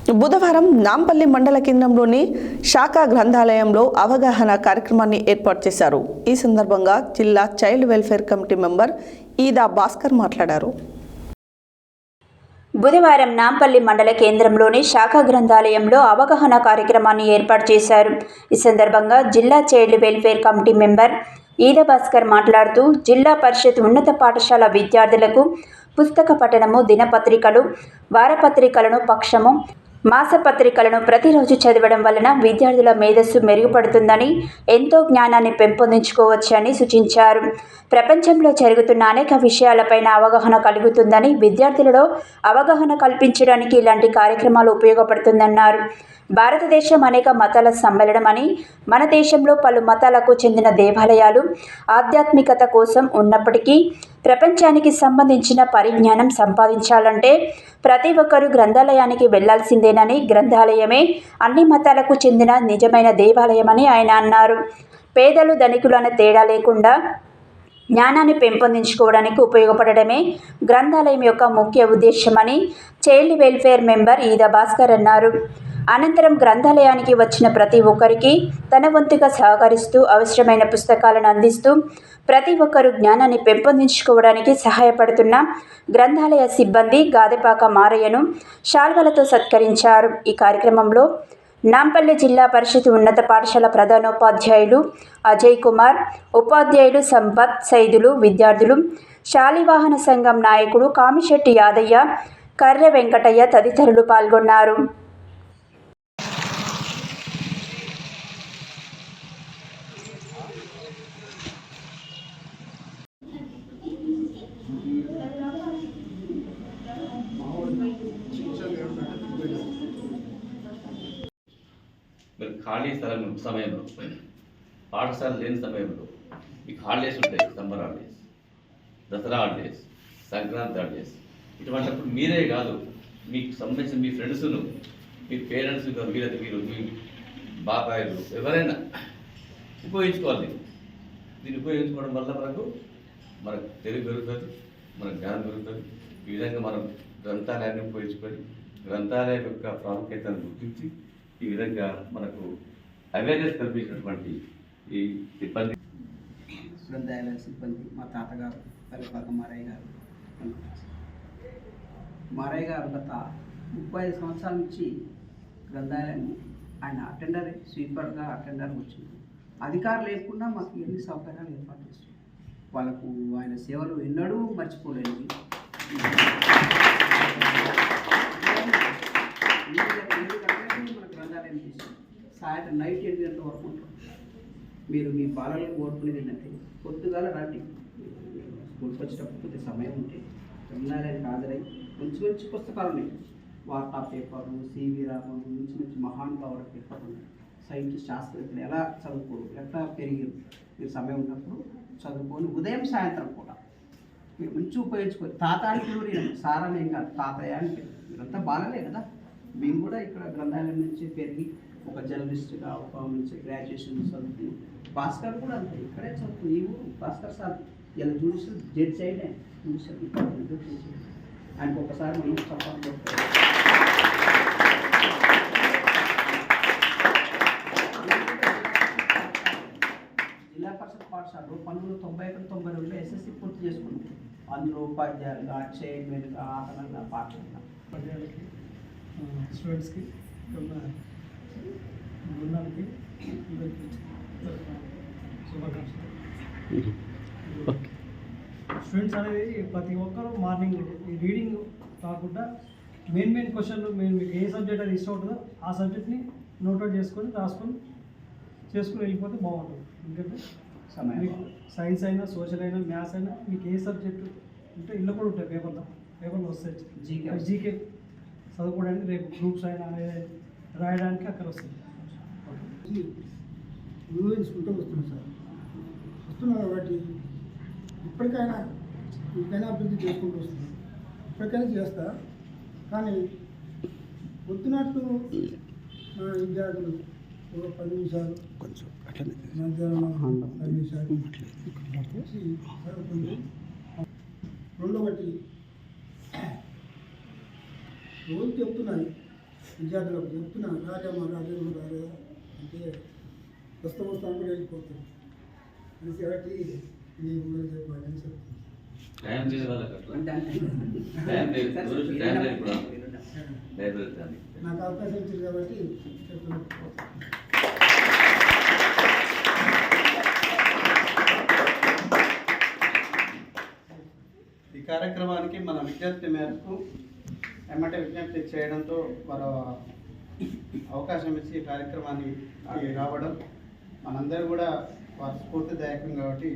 బుధవారం నాంపల్లి మండల కేంద్రంలోని శాఖా గ్రంథాలయంలో అవగాహన కార్యక్రమాన్ని ఏర్పాటు చేశారు. ఈ సందర్భంగా జిల్లా child welfare committee member Eeda Bhaskar మాట్లాడారు. బుధవారం నాంపల్లి మండల కేంద్రంలోని శాఖా గ్రంథాలయంలో అవగాహన కార్యక్రమాన్ని ఏర్పాటు చేశారు. ఈ సందర్భంగా జిల్లా child welfare committee member Eeda Bhaskar మాట్లాడుతూ జిల్లా పరిషత్ ఉన్నత పాఠశాల విద్యార్థులకు పుస్తక పఠనము, దినపత్రికలు, వారపత్రికలను పక్షము, మాసపత్రికలను ప్రతిరోజు చదవడం వలన విద్యార్థుల మేధస్సు మెరుగుపడుతుందని, ఎంతో జ్ఞానాన్ని పెంపొందించుకోవచ్చని సూచించారు. ప్రపంచంలో జరుగుతున్న అనేక విషయాలపైన అవగాహన కలుగుతుందని, విద్యార్థులలో అవగాహన కల్పించడానికి ఇలాంటి కార్యక్రమాలు ఉపయోగపడుతుందన్నారు. భారతదేశం అనేక మతాల సమ్మేళనం అని, మన దేశంలో పలు మతాలకు చెందిన దేవాలయాలు ఆధ్యాత్మికత కోసం ఉన్నప్పటికీ ప్రపంచానికి సంబంధించిన పరిజ్ఞానం సంపాదించాలంటే ప్రతి ఒక్కరూ గ్రంథాలయానికి వెళ్లాల్సిందేనని, గ్రంథాలయమే అన్ని మతాలకు చెందిన నిజమైన దేవాలయమని ఆయన అన్నారు. పేదలు ధనికులు అనే తేడా లేకుండా జ్ఞానాన్ని పెంపొందించుకోవడానికి ఉపయోగపడడమే గ్రంథాలయం యొక్క ముఖ్య ఉద్దేశమని child welfare member Eeda Bhaskar అన్నారు. అనంతరం గ్రంథాలయానికి వచ్చిన ప్రతి ఒక్కరికి తన వంతుగా సహకరిస్తూ అవసరమైన పుస్తకాలను అందిస్తూ ప్రతి ఒక్కరూ జ్ఞానాన్ని పెంపొందించుకోవడానికి సహాయపడుతున్న గ్రంథాలయ సిబ్బంది గాదెపాక మారయ్యను శాల్వలతో సత్కరించారు. ఈ కార్యక్రమంలో నాంపల్లి జిల్లా పరిషత్ ఉన్నత పాఠశాల ప్రధానోపాధ్యాయులు అజయ్ కుమార్, ఉపాధ్యాయులు సంపత్, సైదులు, విద్యార్థులు, శాలివాహన సంఘం నాయకుడు కామిశెట్టి యాదయ్య, కర్రె వెంకటయ్య తదితరులు పాల్గొన్నారు. మరి ఖాళీ స్థలం సమయంలో, పాఠశాల లేని సమయంలో మీకు హాలిడేస్ ఉంటాయి. Summer holidays, Dasara holidays, Sankranti holidays. ఇటువంటిప్పుడు మీరే కాదు, మీకు సంబంధించిన మీ ఫ్రెండ్స్ను, మీ పేరెంట్స్, వీళ్ళకి మీరు మీ బాబాయిలు ఎవరైనా ఉపయోగించుకోవాలి. దీన్ని ఉపయోగించుకోవడం వల్ల మనకు తెలివి పెరుగుతుంది, మనకు జ్ఞానం పెరుగుతుంది. ఈ విధంగా మనం గ్రంథాలయాన్ని ఉపయోగించుకొని గ్రంథాలయం యొక్క ప్రాముఖ్యతను గుర్తించి ఈ విధంగా మనకు అవేర్నెస్ కల్పించినటువంటి ఈ సిబ్బంది, గ్రంథాలయ సిబ్బంది, మా తాతగారు పల్లెపాక మారయ్య గారు గత 35 సంవత్సరాల నుంచి గ్రంథాలయం ఆయన అటెండర్, స్వీపర్గా అటెండర్ వచ్చింది. అధికారులు లేకుండా మాకు ఎన్ని సౌకర్యాలు ఏర్పాటు చేస్తుంది. వాళ్ళకు ఆయన సేవలు ఎన్నడూ మర్చిపోలేనివి. మన గ్రంథాలయం చేసి సాయంత్రం నైట్ 8 గంటల వరకు ఉంటాం. మీరు మీ బాలలకు కోరుకునేది ఏంటంటే పొద్దుగాల రండి, స్కూల్కి వచ్చేటప్పుడు కొద్ది సమయం ఉంటే గ్రంథాలయానికి హాజరై మంచి పుస్తకాలు ఉన్నాయి. వార్తా పేపర్లు, సివి రామన్ మంచి మహానుభావుల పేపర్లు ఉన్నాయి. సైన్స్ శాస్త్రజ్ఞులు ఎలా చదువుకోరు, ఎట్లా పెరిగారు, మీరు సమయం ఉన్నప్పుడు చదువుకొని ఉదయం సాయంత్రం కూడా మీరు మంచి ఉపయోగించుకోరు. తాత అని పిలువరు, సార్ అని ఏం కాదు, తాతయ్య అని పిలువు. మీరంతా బాలలే కదా. మేము కూడా ఇక్కడ గ్రంథాలయం నుంచి పెరిగి ఒక జర్నలిస్ట్గా, ఒక మంచి గ్రాడ్యుయేషన్ చదువుకుని, భాస్కర్ కూడా అంతే ఇక్కడే చదువుకుని. నీవు భాస్కర్ సార్ ఇలా జ్యుడిషియల్ జడ్జి అయినా జ్యుడిషియల్ ఆయనకు ఒకసారి మనం సపోర్ట్ కొట్టారు. జిల్లా పరిషత్ పాఠశాలలో 1991-92లో ఎస్ఎస్సి పూర్తి చేసుకుంది. అందులో ఉపాధ్యాయులుగా, చైర్మన్గా, ఆసనంగా, పాఠశాల స్టూడెంట్స్కి, బృందానికి శుభాకాంక్షలు. స్టూడెంట్స్ అనేది ప్రతి ఒక్కరు మార్నింగ్ ఈ రీడింగ్ కాకుండా మెయిన్ క్వశ్చన్లు, మీకు ఏ సబ్జెక్ట్ అది ఇష్టం ఉంటుందో ఆ సబ్జెక్ట్ని నోట్అవుట్ చేసుకొని రాసుకొని వెళ్ళిపోతే బాగుంటుంది. ఎందుకంటే మీకు సైన్స్ అయినా, సోషల్ అయినా, మ్యాథ్స్ అయినా, మీకు ఏ సబ్జెక్టు ఉంటే ఇల్లు కూడా ఉంటాయి, పేపర్లో వస్తాయి. జీకే చదువుకోవడానికి, రేపు గ్రూప్స్ అయినా రాయడానికి అక్కడ వస్తుంది. ఊహించుకుంటూ వస్తున్నాం సార్, కాబట్టి ఇప్పటికైనా అభివృద్ధి చేసుకుంటూ వస్తున్నాం. ఇప్పటికైనా చేస్తా, కానీ పొద్దునట్టు విద్యార్థులు ఒక 10 నిమిషాలు, మధ్యాహ్నం 5 నిమిషాలు చదువుతుంది. రెండవది రోజు చెప్తున్నాయి విద్యార్థులకు చెప్తున్నా రాజమ్మ రాజే అంటే వస్తూ కూడా వెళ్ళిపోతుంది అని కాబట్టి నీకు కూడా చెప్పాలని చెప్తాను. టైం లేదు వాళ్ళకి అట్లా అంటే టైం లేదు సార్, రోజు మీరు టైం లేదు వినండి. కూడా మీరు వినండి. లైబ్రరీ కానీ నాకు అవకాశం ఇచ్చింది కాబట్టి చెప్తున్నాను. ఈ కార్యక్రమానికి మన విజ్ఞప్తి మేరకు ఎమ్మటే విజ్ఞప్తి చేయడంతో మరో అవకాశం ఇచ్చి ఈ కార్యక్రమాన్ని రావడం మనందరూ కూడా వారి స్ఫూర్తిదాయకం కాబట్టి